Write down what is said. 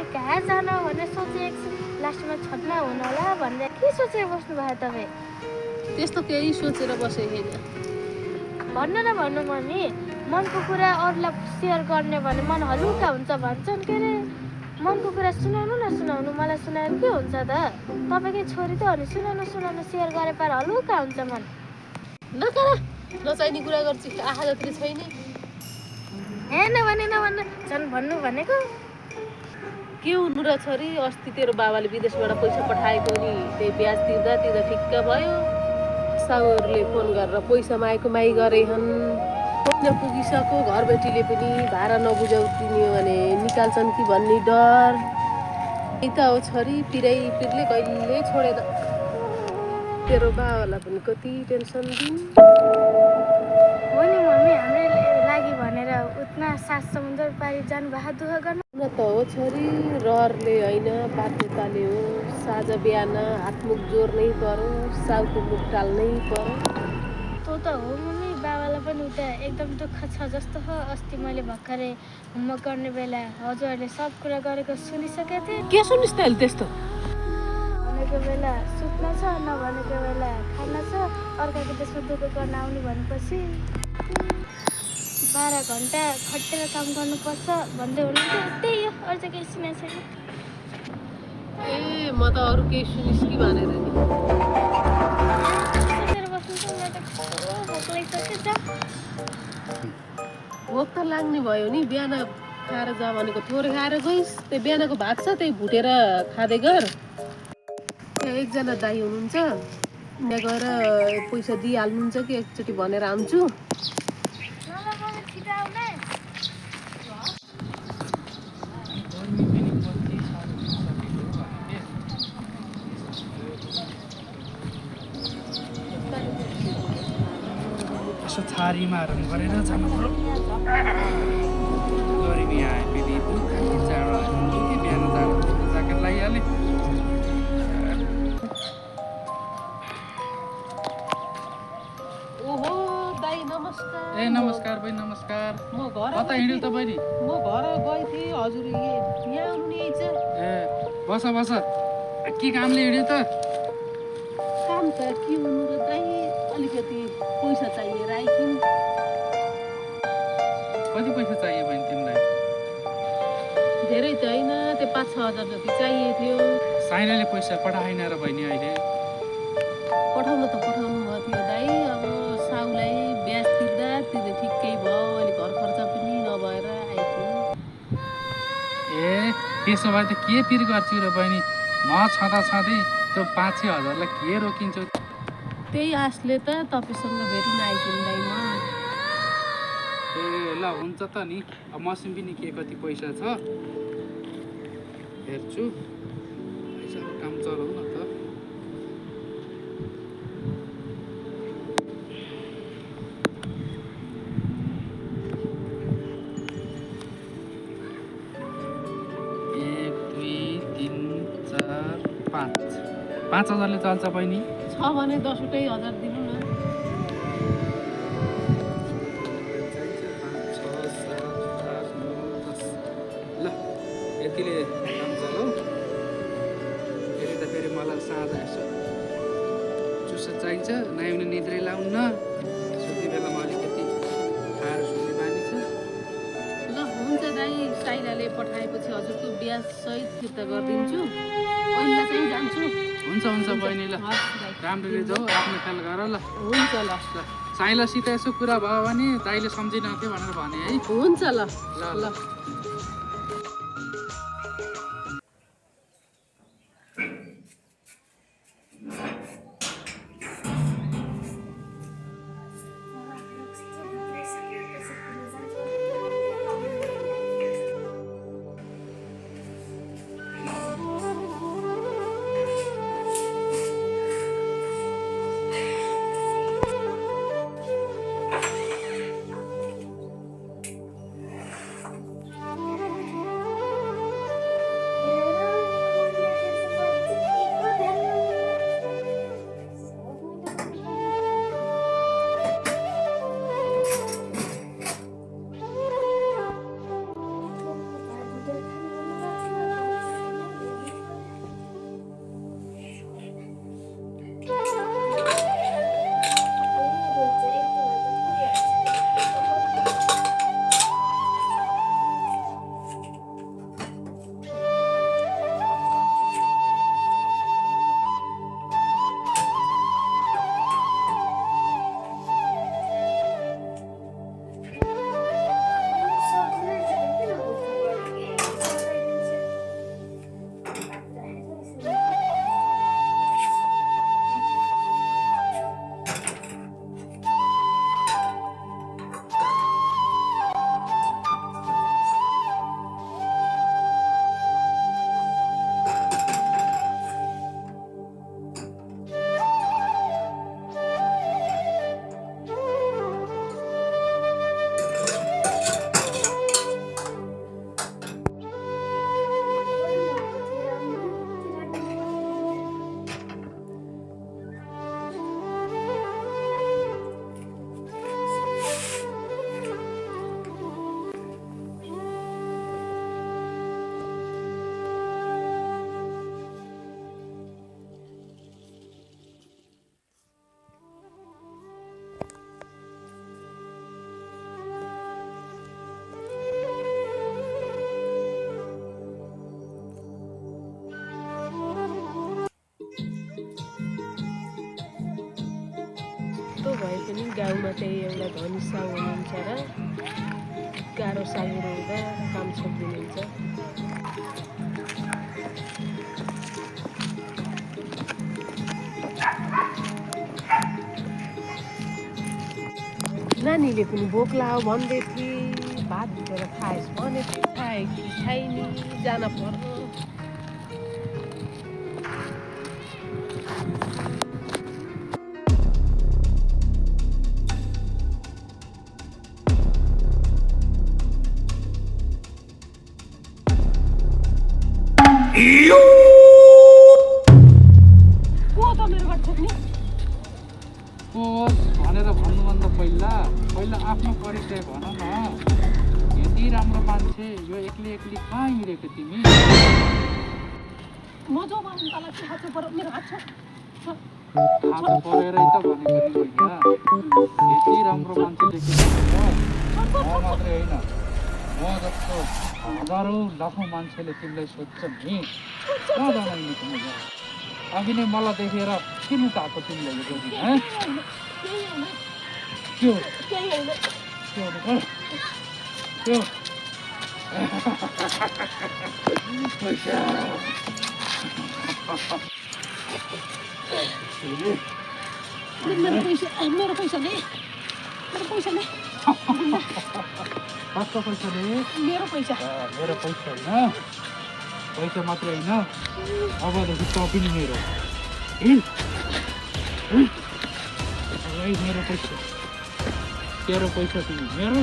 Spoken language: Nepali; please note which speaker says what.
Speaker 1: अनि कहाँ जान भनेर सोचेको छु लास्टमा छट्ना हुन होला भनेर के सोचेर बस्नु भयो तपाईँ
Speaker 2: त्यस्तो केही सोचेर बसेको छैन
Speaker 1: भन्नु न भन्नु मम्मी मनको कुरा अरूलाई सेयर गर्ने भने मन हलुका हुन्छ भन्छन् के अरे मनको कुरा सुनाउनु न सुनाउनु मलाई सुनाएर के हुन्छ त तपाईँकै छोरी त हो नि सुनाउनु सुनाउनु सेयर गरे पार हलुका हुन्छ मन
Speaker 2: नकर नचाहिने कुरा गर्छु आँखा जति छैन
Speaker 1: ए नभने नभन्न झन् भन्नु भनेको
Speaker 2: के हुनु र छोरी अस्ति तेरो बाबाले विदेशबाट पैसा पठाएको नि त्यही ब्याज तिर्दा तिर्दा ठिक्क भयो साउहरूले फोन गरेर पैसा मागेको माइ गरे हन् पुगिसक्यो घरबेटीले पनि भाडा नबुझाउ तिन्यो भने निकाल्छन् कि भन्ने डर यही त हो छोरी पिरले कहिले छोडेर तेरो बाबालाई पनि कति टेन्सन दिनु
Speaker 1: हो नि मम्मी हाम्रो लागि भनेर उतना सात समुद्र पारी जानु भएको दुःख गर्नु
Speaker 2: न त हो छोरी रहरले होइन बाध्यताले हो साँझ बिहान हातमुख जोर्नै पर्यो साउको मुख टाल्नै पर्यो
Speaker 1: त्यो त हो मम्मी बाबालाई पनि उता एकदम दुःख छ जस्तो हो अस्ति मैले भर्खरै होमवर्क गर्ने बेला हजुरहरूले सब कुरा गरेको सुनिसकेको थिएँ
Speaker 2: के सुनिस् त अहिले त्यस्तो
Speaker 1: भनेको बेला सुत्न छ नभनेको बेला खाना छ अर्काको देशमा दुःख गर्न आउने भनेपछि 12 घन्टा खटेर काम गर्नुपर्छ भन्दै हुनुहुन्थ्यो त्यही हो अरू चाहिँ केही सुनेको छैन
Speaker 2: ए म त अरू केही सुनिस् कि भनेर नि
Speaker 1: सोचेर बस्नु छ मलाई त कस्तो भोक लागिसक्यो जा
Speaker 2: भोक त लाग्ने भयो नि बिहान खाएर जा भनेको थोरै खाएर गइस् त्यो बिहानको भात छ त्यही भुटेर खाँदै गर त्यहाँ एकजना दाइ हुनुहुन्छ त्यहाँ गएर पैसा दिइहाल्नुहुन्छ कि एकचोटि भनेर आउँछु
Speaker 3: यसो छारीमा गरेर जानु पर्यो गरिबी आए फेरि दुध चाँडो दुधी बिहान जानु ज्याकेट लगाइहालेँ
Speaker 2: ओहो दाइ नमस्कार
Speaker 3: ए नमस्कार बहिनी नमस्कार
Speaker 2: म घर
Speaker 3: कता हिँड्यो त बहिनी
Speaker 2: म घर गएँ थिएँ हजुर यहाँ आउनु नि आइज
Speaker 3: ए बस बस के कामले हिँड्यो त
Speaker 2: काम त के हुनु र दाइ अलिकति पैसा चाहिएर आइथियौँ
Speaker 3: कति पैसा चाहियो बहिनी तिमीलाई
Speaker 2: धेरै त होइन त्यो 5-6 हजार जति चाहिएको थियो
Speaker 3: साइनाले पैसा पठाएन र बहिनी अहिले
Speaker 2: पठाउनु त पठाउनु भयो थियो दाइ अब साउलाई ब्याज तिर्दा ठिक्कै भयो अहिले घर खर्च पनि नभएर आइथियौँ
Speaker 3: ए त्यसो भए त के पिर गर्छु र बहिनी म छँदै त्यो 5-6 हजारलाई के रोकिन्छ
Speaker 2: त्यही आशले त तपाईँसँग भेट्न आइथियौँ दाइ म
Speaker 3: ए ल हुन्छ त नि अब मसिन पनि के कति पैसा छ हेर्छु पैसाको काम चलाउ न त एक दुई तिन चार 5,000ले चल्छ बहिनी
Speaker 2: छ भने 10 हजार दिनु न
Speaker 3: ल यतिले काम चलाऊ फेरि त फेरि मलाई साँझ यसो चुस्सो चाहिन्छ नआउने निद्रै लाउन्न सुत्ने बेलामा अलिकति खाएर सुत्ने बानी छ
Speaker 2: ल हुन्छ दाइ साइराले पठाएपछि हजुरको ब्याज सहित फिर्ता गरिदिन्छु अहिले चाहिँ जान्छु
Speaker 3: हुन्छ हुन्छ बहिनी ल
Speaker 2: हस् दाइ
Speaker 3: राम्ररी जाऊ आफ्नो ख्याल गर ल
Speaker 2: हुन्छ ल
Speaker 3: ल साइलासित यसो कुरा भयो भने दाइले सम्झिनथ्यो भनेर भने है
Speaker 2: हुन्छ ल
Speaker 3: ल
Speaker 2: ल जस्तो भए पनि गाउँमा चाहिँ एउटा धनी साउ हुनुहुन्छ र गाह्रो साँगुरो हुँदा काम छोडिदिनुहुन्छ। नानीले पनि भोक लाग्यो भन्दै थिए, भात भिजेर खाएस् भने खाए कि खाइनी जान पर्यो। को त मेरो घर छोड्ने?
Speaker 3: होस् भनेर भन्नुभन्दा पहिला आफ्नो परिचय भन न। यति राम्रो मान्छे यो एक्लै कहाँ हिँडेको तिमी?
Speaker 2: म जो भन्नु तँलाई के हात पर्यो? मेरो हात छोड।
Speaker 3: हात परेरै त भनेको नि भैया। यति राम्रो मान्छे देखेको म मात्रै होइन, म जस्तो हजारौँ लाखौँ मान्छेले तिमीलाई सोध्छ नि। कहाँ बनाइने तिमी? अघि नै मलाई देखेर किन उताएको तिमीलाई यो गरी? के हो? पैसा
Speaker 2: मेरो पैसा नै
Speaker 3: कसको पैसा ले?
Speaker 2: मेरो पैसा
Speaker 3: होइन, पैसा मात्रै होइन, अबदेखि त पनि मेरो। मेरो पैसा, तेरो पैसा तिमी मेरो।